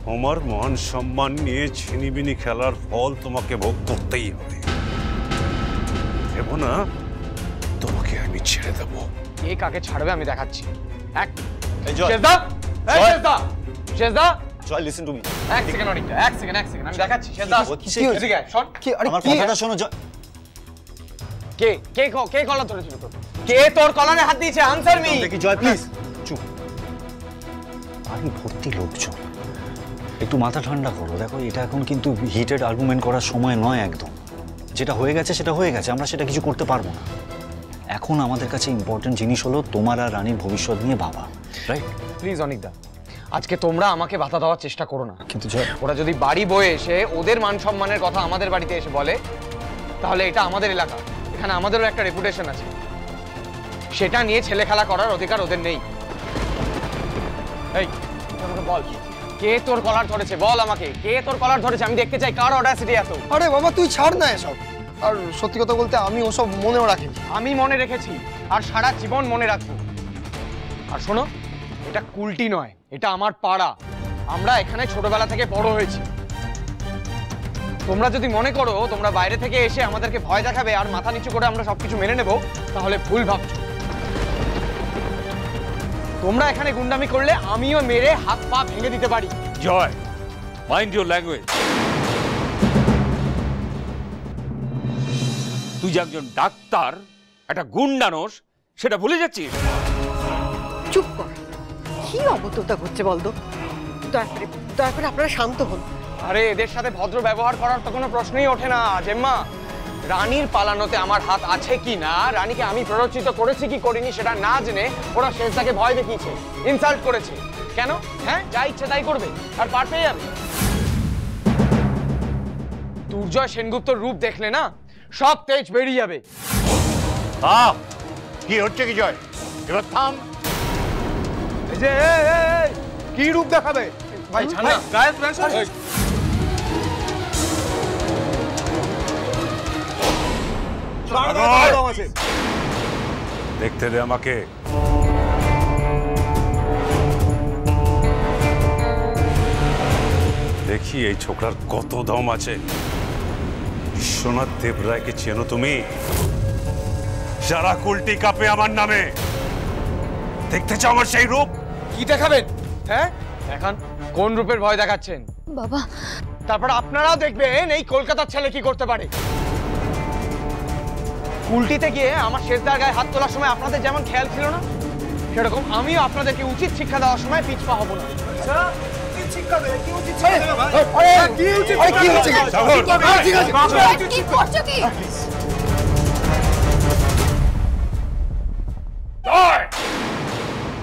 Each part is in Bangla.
তোমার মান সম্মান নিয়ে ছিনিবিনি খেলার ফল তোমাকে ভোগ করতেই হবে। দেবো না, তোমাকে আমি ছেড়ে দেবো। কে কাকে ছাড়বে আমি দেখাচ্ছি। এক জয়, লিসেন টু মি। এক সেকেন্ড আমি দেখাচ্ছি। কথাটা শোনো জয়। কে কলার ধরেছিল তোর? কে তোর কলারে হাত দিয়েছে? Answer me. দেখি জয়, প্লিজ চুপ। আমি ভর্তি লোকজন, একটু মাথা ঠান্ডা করো। দেখো, এটা এখন কিন্তু হিটেড আর্গুমেন্ট করার সময় নয় একদম। যেটা হয়ে গেছে সেটা হয়ে গেছে, আমরা সেটা কিছু করতে পারবো না। এখন আমাদের কাছে ইম্পর্টেন্ট জিনিস হলো তোমার আর রানীর ভবিষ্যৎ নিয়ে ভাবা, রাইট? প্লিজ অনিকদা, আজকে তোমরা আমাকে বাধা দেওয়ার চেষ্টা করো না। কিন্তু ওরা যদি বাড়ি বয়ে এসে ওদের মান সম্মানের কথা আমাদের বাড়িতে এসে বলে, তাহলে এটা আমাদের এলাকা, এখানে আমাদেরও একটা রেপুটেশন আছে। সেটা নিয়ে ছেলে খেলা করার অধিকার ওদের নেই। এই আমাকে বল, কে তোর কলার ধরেছে? বল আমাকে, কে তোর কলার ধরেছে? আমি দেখতে চাই কার অডাসিটি এত। আরে বাবা, তুই ছাড় না এসব। আর সত্যি কথা বলতে আমি ওসব মনেও রাখিনি। আমি মনে রেখেছি আর সারা জীবন মনে রাখবো। আর শোনো, এটা কুলটি নয়, এটা আমার পাড়া। আমরা এখানে ছোটবেলা থেকে বড় হয়েছি। তোমরা যদি মনে করো তোমরা বাইরে থেকে এসে আমাদেরকে ভয় দেখাবে আর মাথা নিচু করে আমরা সবকিছু মেনে নেব, তাহলে ভুল ভাবছো। তোমরা এখানে গুন্ডামি করলে আমিও মেরে হাত পা ভেঙে দিতে পারি। জয়, মাইন্ড ইউর ল্যাঙ্গুয়েজ। তুই যে একজন ডাক্তার, একটা গুন্ডানোস, সেটা ভুলে যাচ্ছিস? চুপ কর, কি অবস্থা করছে বলতো? দয়া করে আপনারা শান্ত হন। আরে এদের সাথে ভদ্র ব্যবহার করার তো কোনো প্রশ্নই ওঠে না জেম্মা। রানীর পালানোতে আমার হাত আছে কি না, রানীকে আমি প্ররোচিত করেছি কি করিনি সেটা না জেনে ওরা শেষদাকে ভয় দেখিয়েছে, ইনসাল্ট করেছে। কেন? হ্যাঁ, যা ইচ্ছে তাই করবে আর পার পেয়ে যাবে। দুর্জয় সেনগুপ্তর রূপ দেখলে না সব তেজ বেরিয়ে যাবে। কি হচ্ছে কি জয়? এবার থাম। এই যে কি রূপ দেখাবে ভাই? দেখতে দে আমাকে। দেখি এই ছোকরার কত দম আছে। বিশ্বনাথ দেবরায়কে চেনো তুমি? যারা কুলটি কাপে আমার নামে। দেখতে চাও আমার সেই রূপ? কি দেখাবেন? হ্যাঁ দেখান, কোন রূপের ভয় দেখাচ্ছেন বাবা? তারপর আপনারাও দেখবেন এই কলকাতার ছেলে কি করতে পারে। উল্টিতে গিয়ে আমার শেষদার গায়ে হাত তোলার সময় আপনাদের যেমন খেয়াল ছিল না, সেরকম আমিও আপনাদেরকে উচিত শিক্ষা দেওয়ার সময় পিছপা হব না।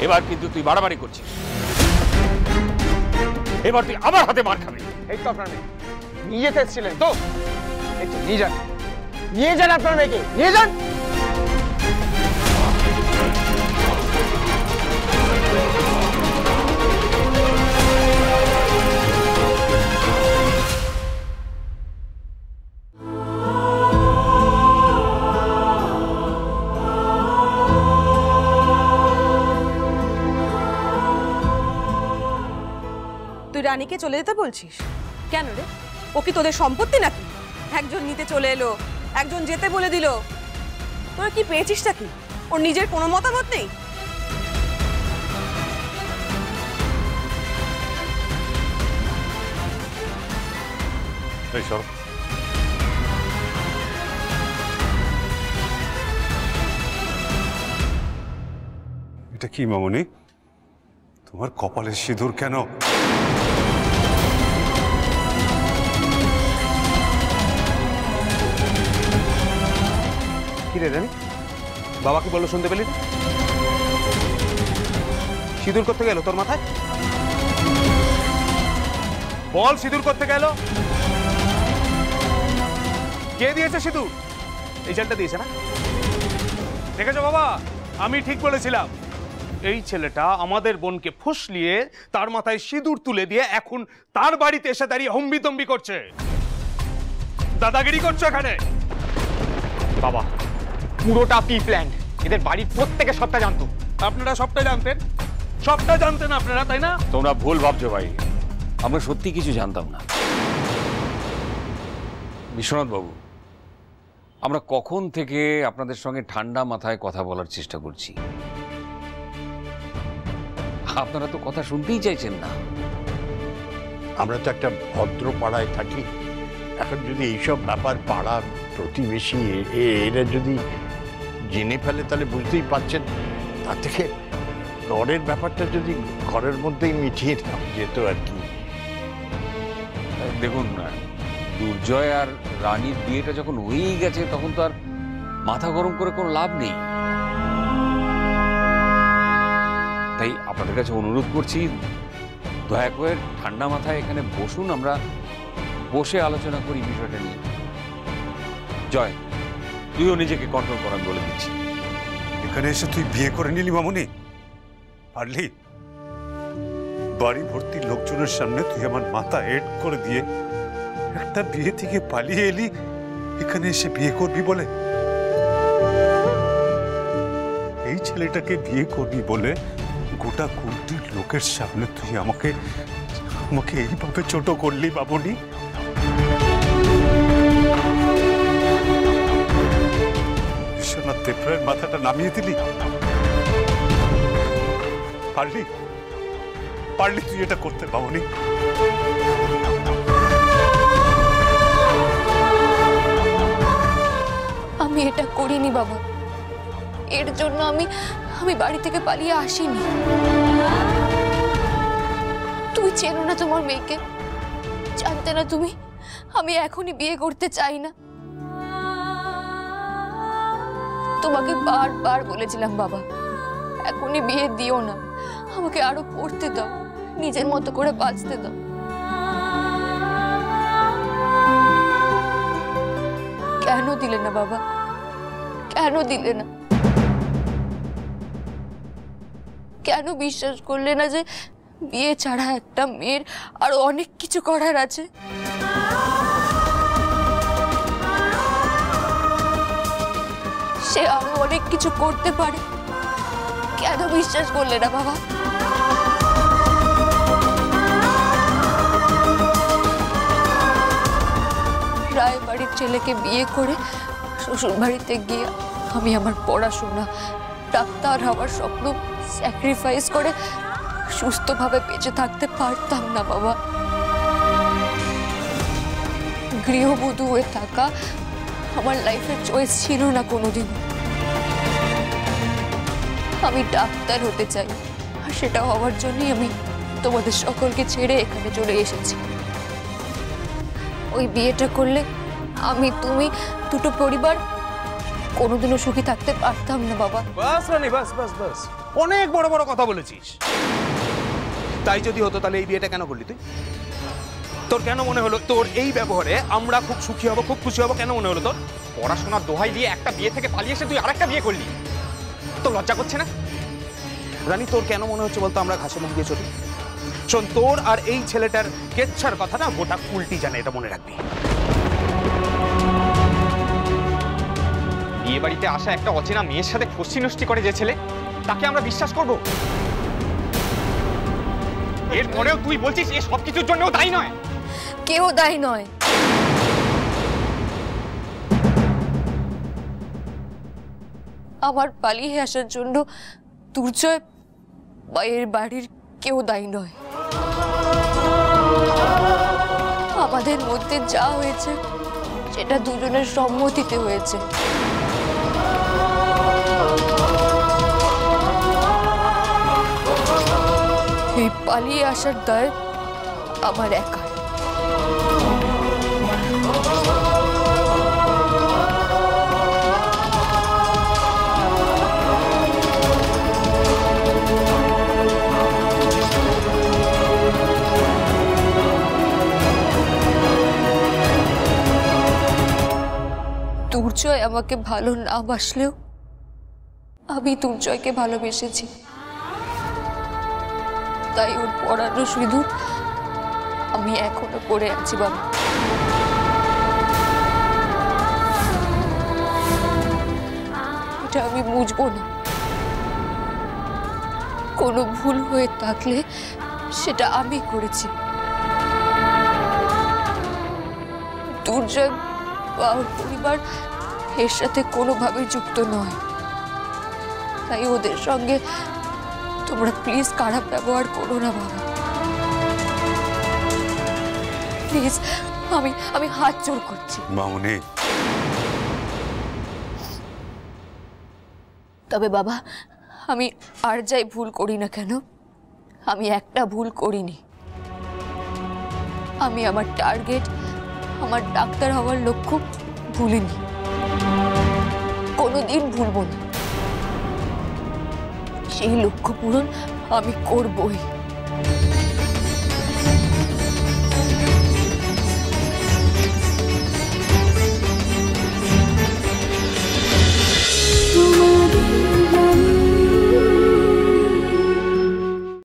এবার কিন্তু তুই বাড়াবাড়ি করছিস। এবার তুই আমার হাতে মার খাবি। এই তো আপনার মেয়ে নিয়ে যেতে এসেছিলেন তো, এই তো নিয়ে যান, নিয়ে যান আপনার মেয়েকে, নিয়ে যান। তুই রানীকে চলে যেতে বলছিস কেন রে? ও কি তোদের সম্পত্তি নাকি? একজন নিতে চলে এলো, একজন যেতে বলে দিল। তোরা কি পেয়েছিসটা কি? ওর নিজের কোনো মতামত নেই? এটা কি মামনি? তোমার কপালে সিঁদুর কেন? কি রে রানী, বাবা কি বললো শুনতে পেলি? সিঁদুর করতে গেল তোর মাথায়? বল, সিঁদুর করতে গেল কে দিয়েছে সিঁদুর? এই ছেলেটা দিয়েছে না? দেখেছো বাবা, আমি ঠিক বলেছিলাম। এই ছেলেটা আমাদের বোনকে ফুসলিয়ে তার মাথায় সিঁদুর তুলে দিয়ে এখন তার বাড়িতে এসে দাঁড়িয়ে হম্বিতম্বি করছে, দাদাগিরি করছে এখানে। বাবা, পুরোটা প্রি প্ল্যান্ড। এদের বাড়ির প্রত্যেকে সবটা জানতো। আপনারা সবটা জানতেন? সবটা জানতেন আপনারা, তাই না? তোমরা ভুল ভাবছো ভাই। আমরা সত্যি কিছু জানতাম না। বিশ্বনাথ বাবু, আমরা কখন থেকে আপনাদের সঙ্গে ঠান্ডা মাথায় কথা বলার চেষ্টা করছি, আপনারা তো কথা শুনতেই চাইছেন না। আমরা তো একটা ভদ্র পাড়ায় থাকি, এখন যদি এইসব ব্যাপার পাড়া প্রতিবেশী এরা যদি জেনে ফেলে তাহলে বুঝতেই পারছেন, তার থেকে ঘরের ব্যাপারটা যদি ঘরের মধ্যেই মিটিয়ে নেওয়া যেত আর কি। দেখুন, দুর্জয় আর রানীর বিয়েটা যখন হয়েই গেছে তখন তো আর মাথা গরম করে কোনো লাভ নেই। তাই আপনাদের কাছে অনুরোধ করছি, দয়া করে ঠান্ডা মাথায় এখানে বসুন, আমরা বসে আলোচনা করি বিষয়টা নিয়ে। জয়, তুইও নিজেকে কন্ট্রোল করা বলে দিচ্ছি। এখানে এসে তুই বিয়ে করে নিলি মামুনি? পারলি? বাড়ি ভর্তি লোকজনের সামনে তুই আমার মাথা হেড করে দিয়ে একটা বিয়ে থেকে পালিয়ে এলি, এখানে এসে বিয়ে করবি বলে? এই ছেলেটাকে বিয়ে করবি বলে গোটা কুটির লোকের সামনে তুই আমাকে এইভাবে ছোট করলি বাবুনি? বিশ্বনাথ দেবরায়ের মাথাটা নামিয়ে দিলি? পারলি তুই এটা করতে বাবুনি? আমি এটা করিনি বাবা, এর জন্য আমি বাড়ি থেকে পালিয়ে আসিনি। তুমি চেনো না তোমার মেয়েকে, জানতে না তুমি আমি এখনই বিয়ে করতে চাই না। তোমাকে বারবার বলেছিলাম বাবা, এখনই বিয়ে দিও না, আমাকে আরো পড়তে দাও, নিজের মতো করে বাঁচতে দাও। কেন দিলে না বাবা, কেন দিলে না? কেন বিশ্বাস করলে না যে বিয়ে ছাড়া একটা মেয়ের আরো অনেক কিছু করার আছে? সে আরো অনেক কিছু করতে পারে, কেন বিশ্বাস করলে না বাবা? রায় বাড়ির ছেলেকে বিয়ে করে শ্বশুর বাড়িতে গিয়ে আমি আমার পড়াশোনা, ডাক্তার হওয়ার স্বপ্ন স্যাক্রিফাইস করে সুস্থভাবে বেঁচে থাকতে পারতাম না বাবা। গৃহবধূ হয়ে থাকা আমার লাইফের চয়েস ছিল না কোনোদিন। আমি ডাক্তার হতে চাই, আর সেটা হওয়ার জন্যই আমি তোমাদের সকলকে ছেড়ে এখানে চলে এসেছি। ওই বিয়েটা করলে আমি, তুমি, দুটো পরিবার কোনোদিনও সুখী থাকতে পারতাম না বাবা। বাস রানী, বাস বাস বাস, অনেক বড় বড় কথা বলেছিস। তাই যদি হতো তাহলে এই বিয়েটা কেন করলি তুই? তোর কেন মনে হলো তোর এই ব্যবহারে আমরা খুব সুখী হব, খুব খুশি হব? কেন মনে হলো তোর? পড়াশোনার দোহাই দিয়ে একটা বিয়ে থেকে পালিয়ে এসে তুই আরেকটা বিয়ে করলি, তোর লজ্জা করছে না? রানী, তোর কেন মনে হচ্ছে বলতো আমরা ঘাসে মুখ দিয়ে চলি? শোন, তোর আর এই ছেলেটার কেচ্ছার কথা না গোটা কুলটি জানে, এটা মনে রাখবি। বিয়ে বাড়িতে আসা একটা অচেনা মেয়ের সাথে ফষ্টি নষ্টি করে যে ছেলে, তাকে আমরা বিশ্বাস করব? এরপরেও তুই বলছিস এ সব কিছুর জন্যও দায়ী নয়? কেউ দায়ী নয়। আমার পালিয়ে আসার জন্য দুর্জয় বা এর বাড়ির কেউ দায়ী নয়। আমাদের মধ্যে যা হয়েছে সেটা দুজনের সম্মতিতে হয়েছে। এই পালিয়ে আসার দায় আমার একার। দুর্জয় আমাকে ভালো না বাসলেও আমি দুর্জয়কে ভালোবেসেছি, তাই ওর পড়ানো সিঁদুর আমি এখনো পড়ে আছি বাবা। এটা আমি বুঝবো না, কোনো ভুল হয়ে থাকলে সেটা আমি করেছি। সূর্যয় বা ওর পরিবার এর সাথে কোনোভাবেই যুক্ত নয়, তাই ওদের সঙ্গে তোমরা প্লিজ খারাপ ব্যবহার করো না বাবা, প্লিজ। আমি হাত জোড় করছি। মামুনি, তবে বাবা, আমি আর যাই ভুল করি না কেন, আমি একটা ভুল করিনি। আমি আমার টার্গেট, আমার ডাক্তার হওয়ার লক্ষ্য ভুলিনি, কোনোদিন ভুলব না। সেই লক্ষ্য পূরণ আমি করবই।